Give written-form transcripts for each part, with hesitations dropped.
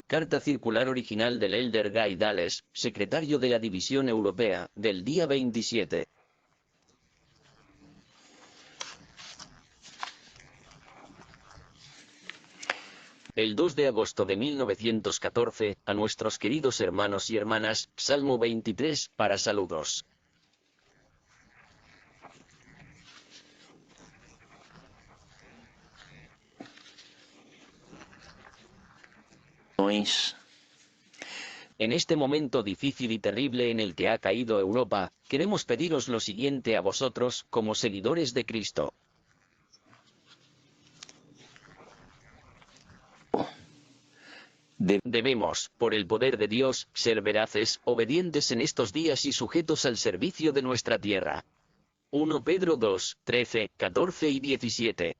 Carta circular original del Elder Guy Dales, secretario de la División Europea, del día 27. El 2 de agosto de 1914, a nuestros queridos hermanos y hermanas, Salmo 23, para saludos. En este momento difícil y terrible en el que ha caído Europa, queremos pediros lo siguiente a vosotros, como seguidores de Cristo. Debemos, por el poder de Dios, ser veraces, obedientes en estos días y sujetos al servicio de nuestra tierra. 1 Pedro 2, 13, 14 y 17.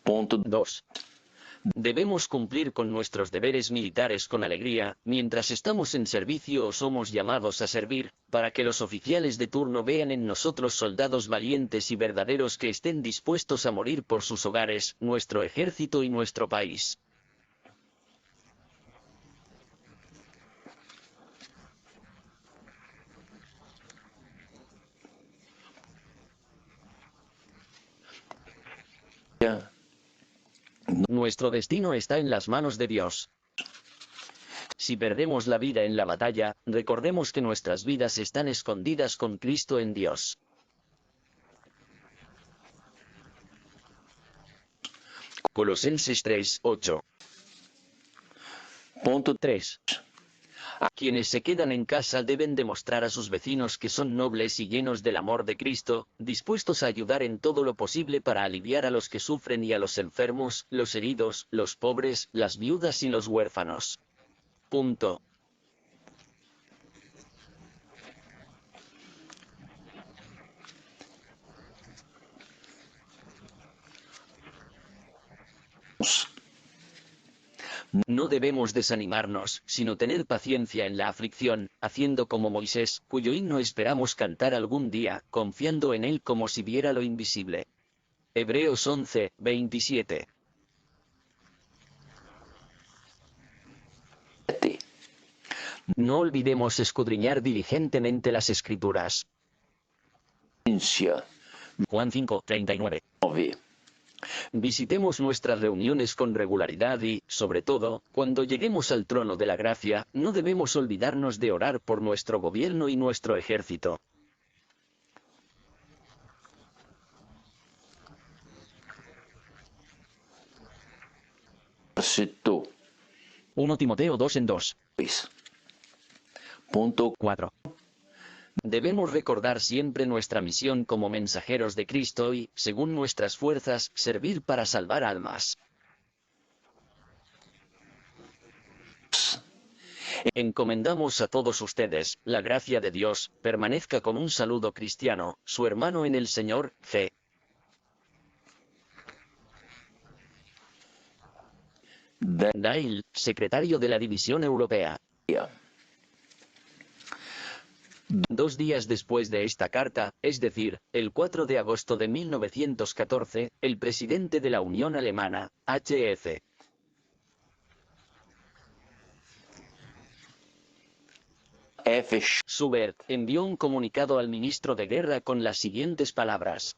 Ponto 2. Debemos cumplir con nuestros deberes militares con alegría, mientras estamos en servicio o somos llamados a servir, para que los oficiales de turno vean en nosotros soldados valientes y verdaderos que estén dispuestos a morir por sus hogares, nuestro ejército y nuestro país. Nuestro destino está en las manos de Dios. Si perdemos la vida en la batalla, recordemos que nuestras vidas están escondidas con Cristo en Dios. Colosenses 3, 8. Ponto 3. Quienes se quedan en casa deben demostrar a sus vecinos que son nobles y llenos del amor de Cristo, dispuestos a ayudar en todo lo posible para aliviar a los que sufren y a los enfermos, los heridos, los pobres, las viudas y los huérfanos. Punto. No debemos desanimarnos, sino tener paciencia en la aflicción, haciendo como Moisés, cuyo himno esperamos cantar algún día, confiando en él como si viera lo invisible. Hebreos 11, 27. No olvidemos escudriñar diligentemente las Escrituras. Juan 5, 39. 9. Visitemos nuestras reuniones con regularidad y, sobre todo, cuando lleguemos al trono de la gracia, no debemos olvidarnos de orar por nuestro gobierno y nuestro ejército. Citou 1 Timoteo 2 en 2. 2. Ponto 4. Debemos recordar siempre nuestra misión como mensajeros de Cristo y, según nuestras fuerzas, servir para salvar almas. Encomendamos a todos ustedes, la gracia de Dios, permanezca con un saludo cristiano, su hermano en el Señor, G. Dale, secretario de la División Europea. 2 días después de esta carta, es decir, el 4 de agosto de 1914, el presidente de la Unión Alemana, H.F. Schubert, envió un comunicado al ministro de Guerra con las siguientes palabras.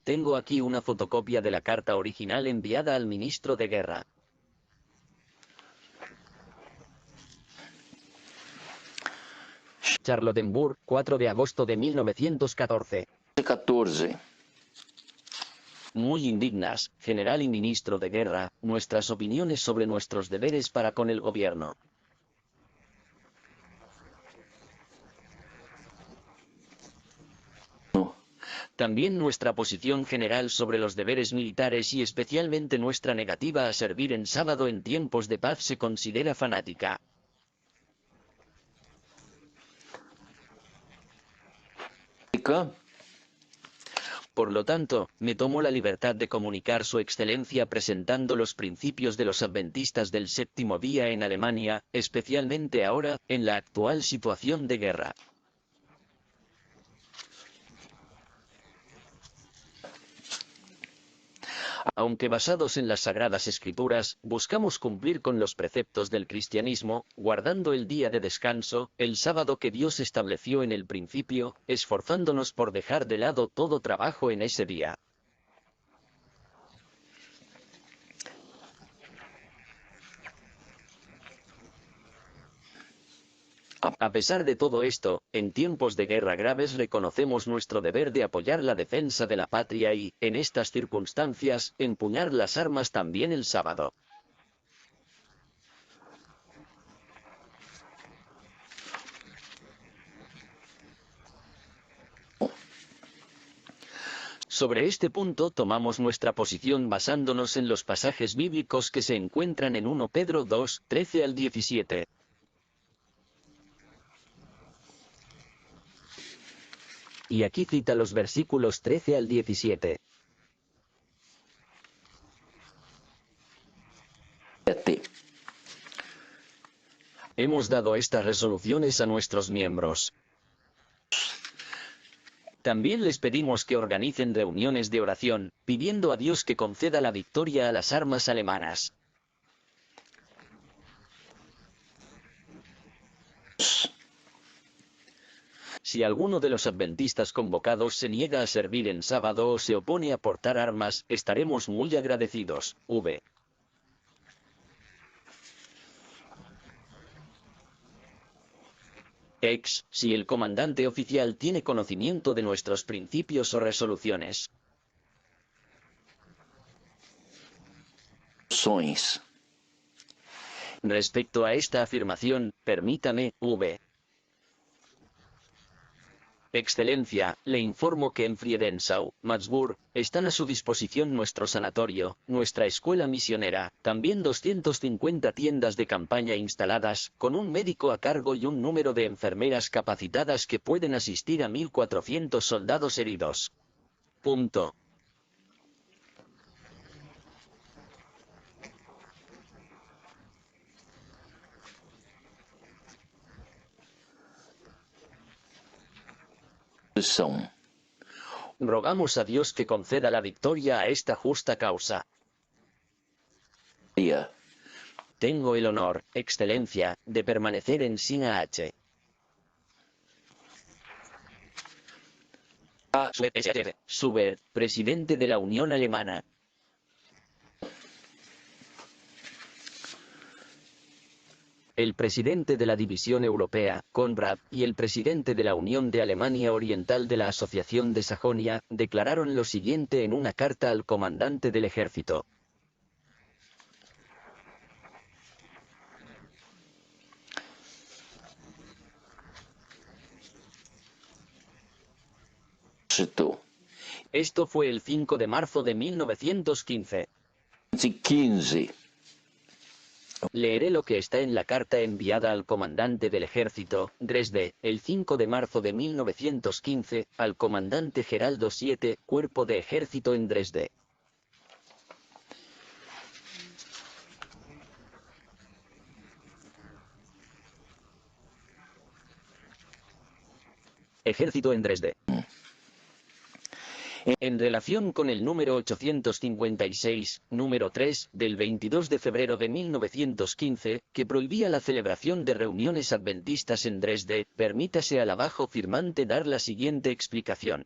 Tengo aquí una fotocopia de la carta original enviada al ministro de Guerra. Charlottenburg, 4 de agosto de 1914. 14. Muy indignas, general y ministro de Guerra, nuestras opiniones sobre nuestros deberes para con el gobierno. También nuestra posición general sobre los deberes militares y especialmente nuestra negativa a servir en sábado en tiempos de paz se considera fanática. Por lo tanto, me tomo la libertad de comunicar Su Excelencia presentando los principios de los adventistas del séptimo día en Alemania, especialmente ahora, en la actual situación de guerra. Aunque basados en las Sagradas Escrituras, buscamos cumplir con los preceptos del cristianismo, guardando el día de descanso, el sábado que Dios estableció en el principio, esforzándonos por dejar de lado todo trabajo en ese día. A pesar de todo esto, en tiempos de guerra graves reconocemos nuestro deber de apoyar la defensa de la patria y, en estas circunstancias, empuñar las armas también el sábado. Sobre este punto tomamos nuestra posición basándonos en los pasajes bíblicos que se encuentran en 1 Pedro 2, 13 al 17. Y aquí cita los versículos 13 al 17. 7. Hemos dado estas resoluciones a nuestros miembros. También les pedimos que organicen reuniones de oración, pidiendo a Dios que conceda la victoria a las armas alemanas. Si alguno de los adventistas convocados se niega a servir en sábado o se opone a portar armas, estaremos muy agradecidos. V. Si el comandante oficial tiene conocimiento de nuestros principios o resoluciones. Respecto a esta afirmación, permítame, V. Excelencia, le informo que en Friedenau, Matzburg, están a su disposición nuestro sanatorio, nuestra escuela misionera, también 250 tiendas de campaña instaladas, con un médico a cargo y un número de enfermeras capacitadas que pueden asistir a 1.400 soldados heridos. Punto. Rogamos a Dios que conceda la victoria a esta justa causa. Tengo el honor, Excelencia, de permanecer en Sina H. Schubert, presidente de la Unión Alemana. El presidente de la División Europea, Konrad, y el presidente de la Unión de Alemania Oriental de la Asociación de Sajonia, declararon lo siguiente en una carta al comandante del ejército. Esto fue el 5 de marzo de 1915. Leeré lo que está en la carta enviada al comandante del ejército, Dresde, el 5 de marzo de 1915, al comandante Geraldo VII, Cuerpo de Ejército en Dresde. Ejército en Dresde. En relación con el número 856, número 3, del 22 de febrero de 1915, que prohibía la celebración de reuniones adventistas en Dresde, permítase al abajo firmante dar la siguiente explicación.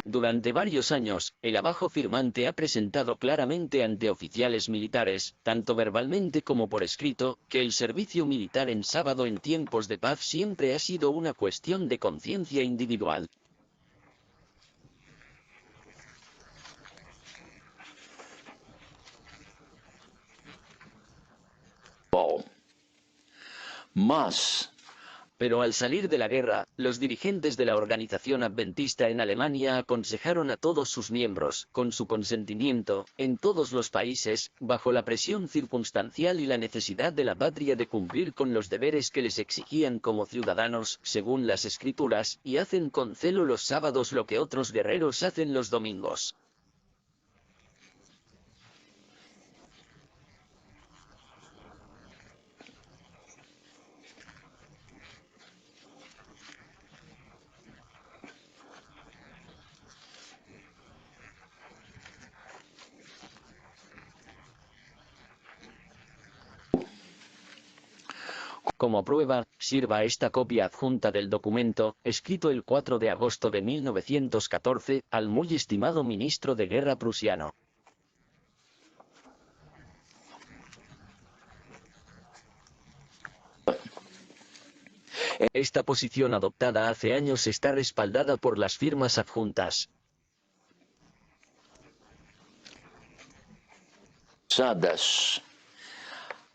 Durante varios años, el abajo firmante ha presentado claramente ante oficiales militares, tanto verbalmente como por escrito, que el servicio militar en sábado en tiempos de paz siempre ha sido una cuestión de conciencia individual. Pero al salir de la guerra, los dirigentes de la organización adventista en Alemania aconsejaron a todos sus miembros, con su consentimiento, en todos los países, bajo la presión circunstancial y la necesidad de la patria de cumplir con los deberes que les exigían como ciudadanos, según las Escrituras, y hacen con celo los sábados lo que otros guerreros hacen los domingos. Como prueba, sirva esta copia adjunta del documento, escrito el 4 de agosto de 1914, al muy estimado ministro de Guerra prusiano. Esta posición adoptada hace años está respaldada por las firmas adjuntas. Sadas.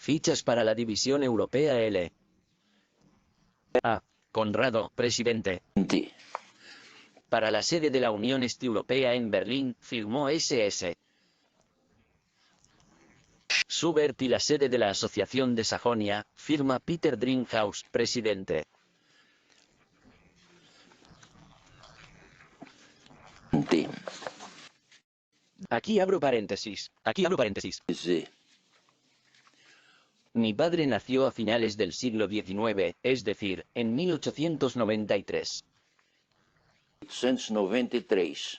Fichas para la División Europea L. A. Conrado, presidente. Para la sede de la Unión Este-Europea en Berlín, firmó SS. Schubert y la sede de la Asociación de Sajonia, firma Peter Dringhaus, presidente. Aquí abro paréntesis. Sí. Mi padre nació a finales del siglo XIX, es decir, en 1893. 193.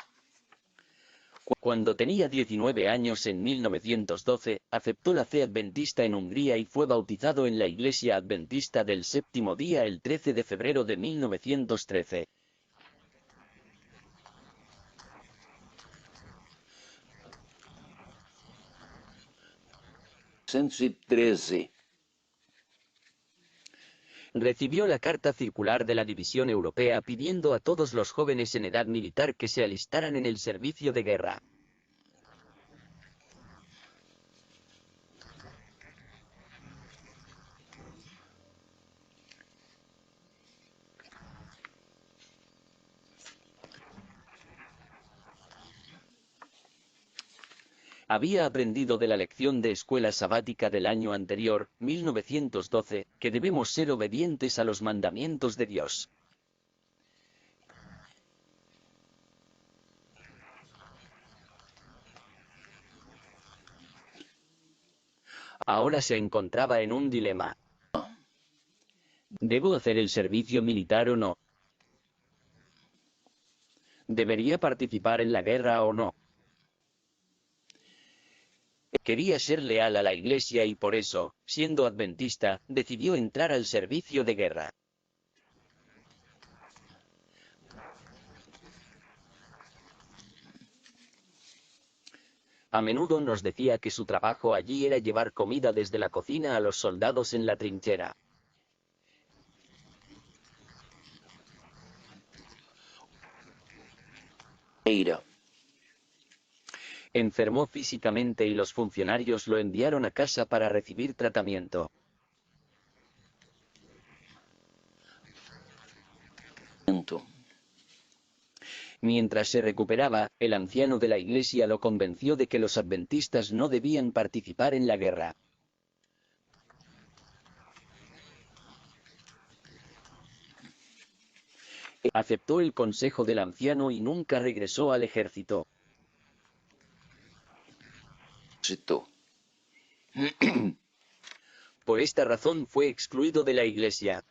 Cuando tenía 19 años en 1912, aceptó la fe adventista en Hungría y fue bautizado en la Iglesia Adventista del Séptimo Día el 13 de febrero de 1913. 113. Recibió la carta circular de la División Europea pidiendo a todos los jóvenes en edad militar que se alistaran en el servicio de guerra. Había aprendido de la lección de escuela sabática del año anterior, 1912, que debemos ser obedientes a los mandamientos de Dios. Ahora se encontraba en un dilema. ¿Debo hacer el servicio militar o no? ¿Debería participar en la guerra o no? Quería ser leal a la Iglesia y por eso, siendo adventista, decidió entrar al servicio de guerra. A menudo nos decía que su trabajo allí era llevar comida desde la cocina a los soldados en la trinchera. Eira. Enfermó físicamente y los funcionarios lo enviaron a casa para recibir tratamiento. Mientras se recuperaba, el anciano de la iglesia lo convenció de que los adventistas no debían participar en la guerra. Aceptó el consejo del anciano y nunca regresó al ejército. Por esta razón fue excluido de la iglesia.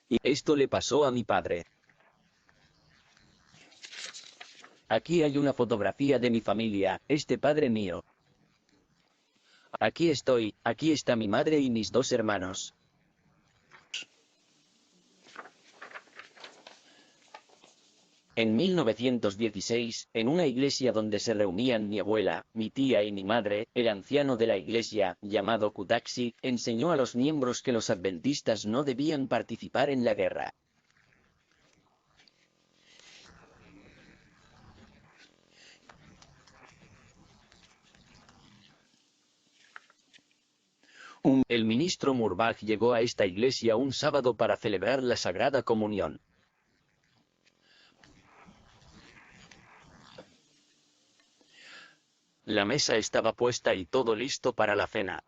Y esto le pasó a mi padre. Aquí hay una fotografía de mi familia, este padre mío. Aquí estoy, aquí está mi madre y mis dos hermanos. En 1916, en una iglesia donde se reunían mi abuela, mi tía y mi madre, el anciano de la iglesia, llamado Kutaxi, enseñó a los miembros que los adventistas no debían participar en la guerra. El ministro Murbach llegó a esta iglesia un sábado para celebrar la Sagrada Comunión. La mesa estaba puesta y todo listo para la cena.